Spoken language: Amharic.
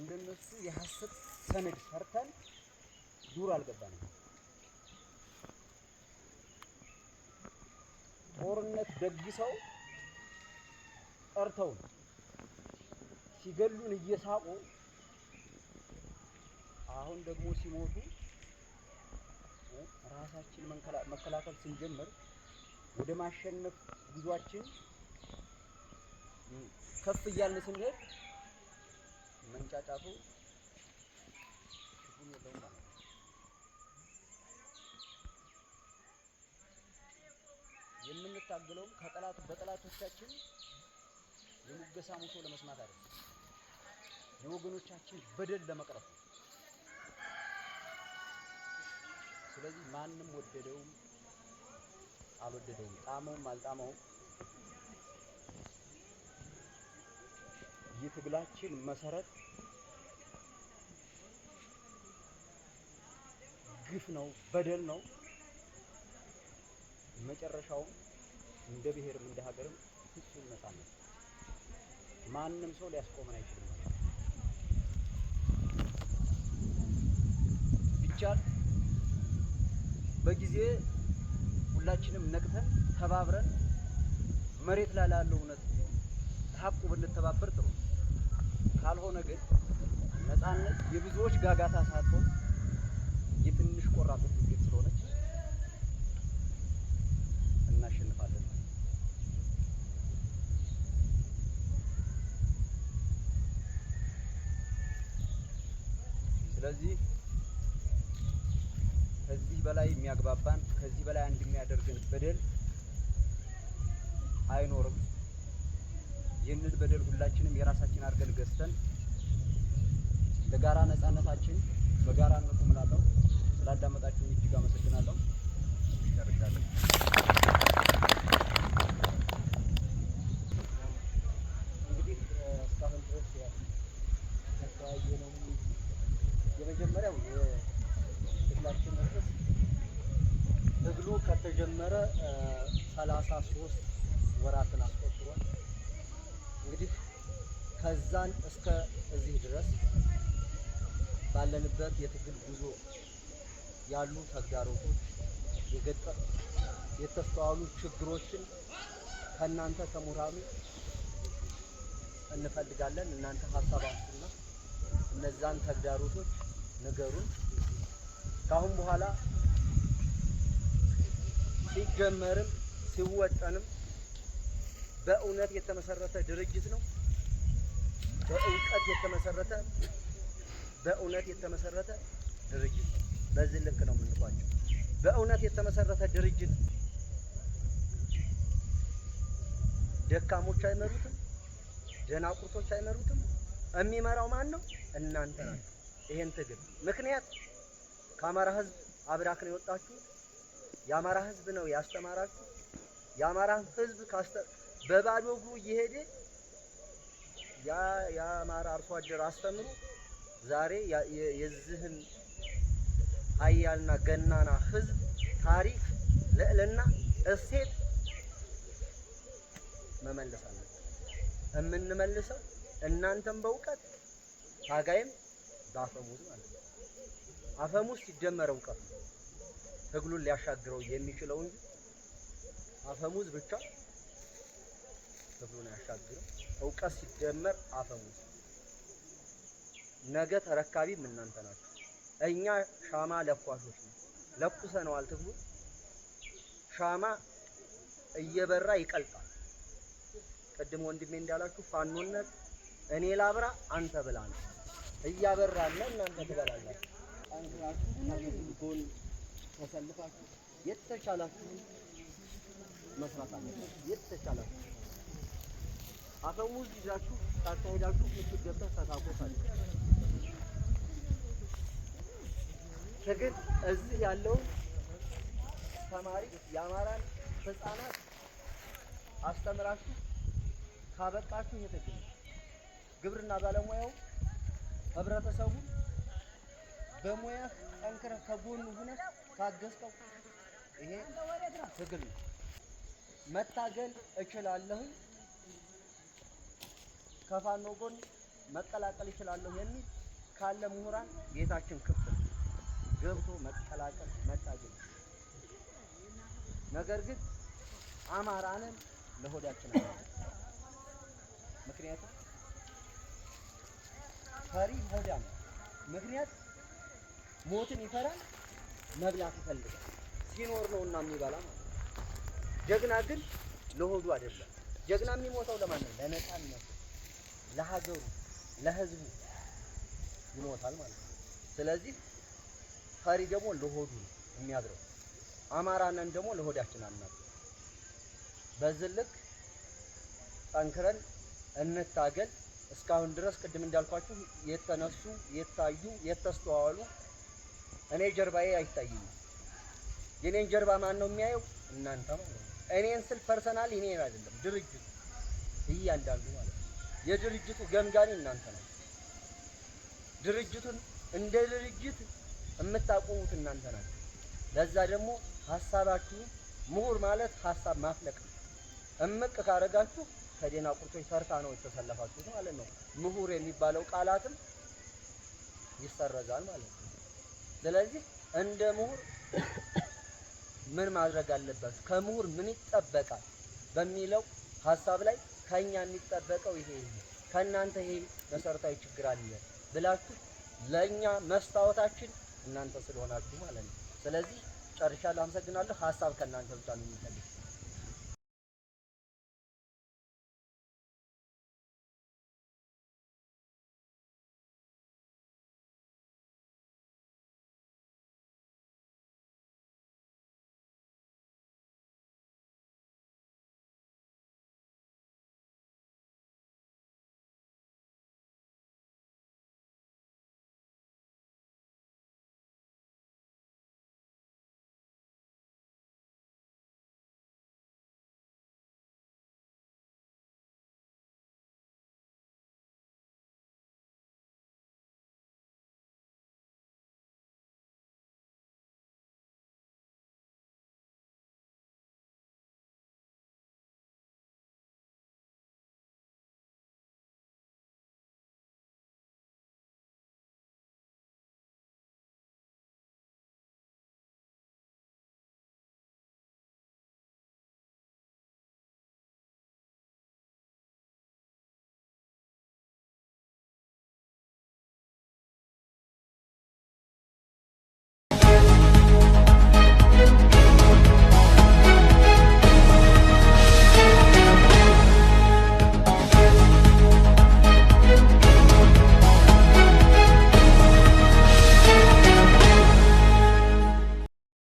እንደነሱ የሐሰት ሰነድ ሰርተን ዱር አልገባንም። ጦርነት ደግሰው ጠርተው ሲገሉን እየሳቁ አሁን ደግሞ ሲሞቱ ራሳችን መከላከል ስንጀምር ወደ ማሸነፍ ጉዟችን ከፍ እያልን ስንሄድ መንጫጫቱ ሁሉ የለውም ማለት ነው። የምንታገለውም በጠላቶቻችን የሙገሳ ሙሾ ለመስማት አይደለም፣ የወገኖቻችን በደል ለመቅረፍ ነው። ስለዚህ ማንም ወደደውም አልወደደውም ጣመውም አልጣመውም የትግላችን መሰረት ግፍ ነው፣ በደል ነው። መጨረሻው እንደ ብሔርም እንደ ሀገርም ፍጹም ነፃነት ማንም ሰው ሊያስቆመን አይችልም። ቢቻል በጊዜ ሁላችንም ነቅተን ተባብረን መሬት ላይ ላለው እውነት ሀቁ ብንተባበር ጥሩ። ካልሆነ ግን ነፃነት የብዙዎች ጋጋታ ሳትሆን የትንሽ ቆራጦች ውጤት ስለሆነች እናሸንፋለን። ስለዚህ ከዚህ በላይ የሚያግባባን ከዚህ በላይ አንድ የሚያደርገን በደል አይኖርም። ይህንን በደል ሁላችንም የራሳችን አድርገን ገዝተን ለጋራ ነፃነታችን በጋራ እንቁም እላለሁ። ስላዳመጣችሁኝ እጅግ አመሰግናለሁ። ጨርሻለሁ። እንግዲህ እስካሁን ድረስ ያስተዋየነው የመጀመሪያው የትግላችን መንፈስ ትግሉ ከተጀመረ 33 ወራትን አስቆጥሯል። እንግዲህ ከዛን እስከ እዚህ ድረስ ባለንበት የትግል ጉዞ ያሉ ተግዳሮቶች የተስተዋሉ ችግሮችን ከእናንተ ከምሁራኑ እንፈልጋለን። እናንተ ሀሳብ አምጡና እነዛን ተግዳሮቶች ንገሩን። ከአሁን በኋላ ሲጀመርም ሲወጠንም በእውነት የተመሰረተ ድርጅት ነው። በእውቀት የተመሰረተ ድርጅት ነው። በዚህ ልክ ነው የምንቋጨው። በእውነት የተመሰረተ ድርጅት ደካሞች አይመሩትም፣ ደናቁርቶች አይመሩትም። የሚመራው ማን ነው? እናንተ ናችሁ። ይሄን ትግል ምክንያት ከአማራ ሕዝብ አብራክ ነው የወጣችሁ። የአማራ ሕዝብ ነው ያስተማራችሁ። የአማራ ሕዝብ በባዶ እግሩ እየሄደ የአማራ አርሶ አደር አስተምሮ ዛሬ የዚህን ሀያልና ገናና ሕዝብ ታሪክ ልዕልና እሴት መመለስ አለብን። የምንመልሰው እናንተም በእውቀት ታጋይም በአፈሙዝ ማለት ነው። አፈሙዝ ሲጀመር እውቀት ነው ትግሉን ሊያሻግረው የሚችለው እንጂ አፈሙዝ ብቻ ትግሉን ያሻግረው። እውቀት ሲጀመር አፈሙዝ። ነገ ተረካቢም እናንተ ናችሁ። እኛ ሻማ ለኳሾች ነው። ለኩሰነዋል። ትግሉ ሻማ እየበራ ይቀልጣል። ቅድም ወንድሜ እንዳላችሁ ፋኖነት እኔ ላብራ አንተ ብላ ነው። እያበራና እናንተ ትበላላችሁ። ጠንክራችሁ ጎን ተሰልፋችሁ የተቻላችሁ መስራት አለባችሁ። የተቻላችሁ አፈሙዝ ይዛችሁ ታካሄዳችሁ ምትገበህ ተታቆሳል። ትግል እዚህ ያለው ተማሪ የአማራን ህፃናት አስተምራችሁ ካበቃችሁ የትግል ግብርና ባለሙያው ህብረተሰቡ በሙያ ጠንክረህ ከጎኑ ሆነህ ታገዝከው ይሄ ትግል ነው። መታገል እችላለሁ ከፋኖ ጎን መቀላቀል እችላለሁ የሚል ካለ ምሁራን ቤታችን ክፍት ገብቶ መቀላቀል መታገል። ነገር ግን አማራንን ለሆዳችን አለ። ምክንያቱም ፈሪ ሆዳም ምክንያት ሞትን ይፈራል፣ መብላት ይፈልጋል። ሲኖር ነውና የሚበላ ማለት ነው። ጀግና ግን ለሆዱ አይደለም። ጀግና የሚሞተው ለማን ነው? ለነፃነት፣ ለሀገሩ፣ ለህዝቡ ይሞታል ማለት ነው። ስለዚህ ፈሪ ደግሞ ለሆዱ ነው የሚያድረው። አማራንን ደግሞ ለሆዳችን አናድርም። በዚህ ልክ ጠንክረን እንታገል። እስካሁን ድረስ ቅድም እንዳልኳችሁ የተነሱ የታዩ የተስተዋሉ እኔ ጀርባዬ አይታይም። የኔን ጀርባ ማን ነው የሚያየው? እናንተ ማለት ነው። እኔን ስል ፐርሰናል እኔን አይደለም ድርጅቱ እያንዳንዱ ማለት ነው። የድርጅቱ ገምጋሚ እናንተ ነው። ድርጅቱን እንደ ድርጅት የምታቆሙት እናንተ ናችሁ። ለዛ ደግሞ ሀሳባችሁ ምሁር ማለት ሀሳብ ማፍለቅ ነው። እምቅ ካረጋችሁ ከደናቁርቶች ተርታ ነው የተሰለፋችሁት ማለት ነው። ምሁር የሚባለው ቃላትም ይሰረዛል ማለት ነው። ስለዚህ እንደ ምሁር ምን ማድረግ አለበት፣ ከምሁር ምን ይጠበቃል በሚለው ሀሳብ ላይ ከኛ የሚጠበቀው ይሄ ከእናንተ ይሄ መሰረታዊ ችግር አለ ብላችሁ ለኛ መስታወታችን እናንተ ስለሆናችሁ ማለት ነው። ስለዚህ ጨርሻለሁ። አመሰግናለሁ። ሀሳብ ከእናንተ ብቻ ነው የሚፈልግ